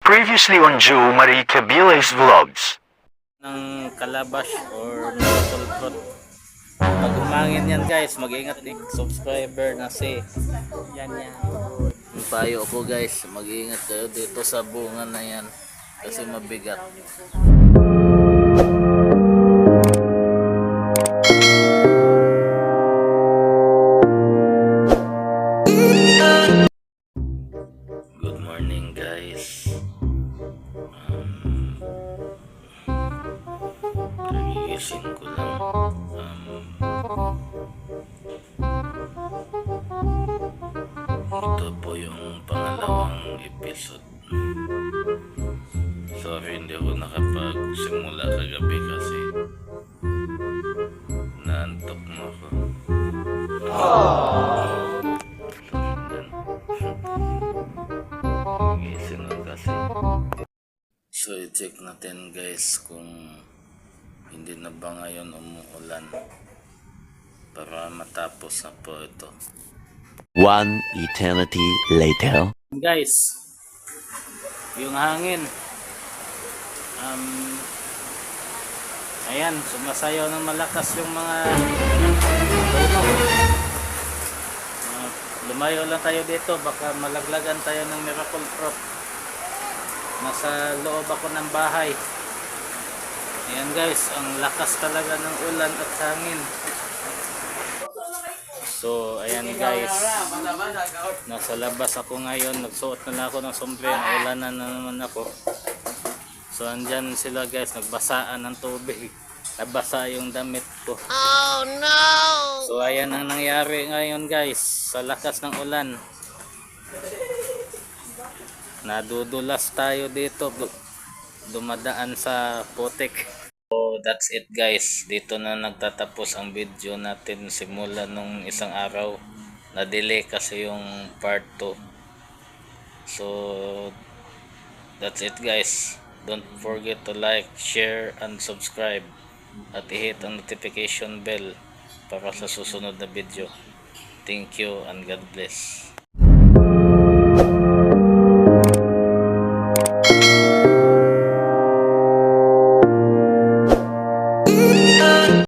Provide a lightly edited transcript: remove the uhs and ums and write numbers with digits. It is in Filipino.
Previously on Joe Marie Cabiles Vlogs. Ng kalabash or miracle fruit. Pag umangin yan guys, mag-ingat ni subscriber na si yan. Yung payo ko guys, mag-ingat kayo dito sa bunga na yan kasi mabigat. Good morning guys. Kagigising ko lang. Ito po yung pangalawang episode. Sorry hindi ako nakapagsimula kagabi kasi naantok na ako. Gising lang kasi. So i-check natin guys kung hindi na ba ngayon umuulan para matapos na po ito. One eternity later. Guys, yung hangin ayan, sumasayaw ng malakas yung mga lumayo lang tayo dito, baka malaglagan tayo ng miracle fruit. Nasa loob ako ng bahay. Ayan guys, ang lakas talaga ng ulan at hangin. So ayan guys, nasa labas ako ngayon, nagsuot na lang ako ng sombrero, ulanan na naman ako. So andyan sila guys, nagbasaan ng tubig, nabasa yung damit ko. Oh no! So ayan ang nangyari ngayon guys, sa lakas ng ulan. Nadudulas tayo dito, dumadaan sa putik. So that's it guys, dito na nagtatapos ang video natin simula nung isang araw. Na-delay kasi yung part 2. So that's it guys, don't forget to like, share and subscribe at i-hit ang notification bell para sa susunod na video. Thank you and God bless.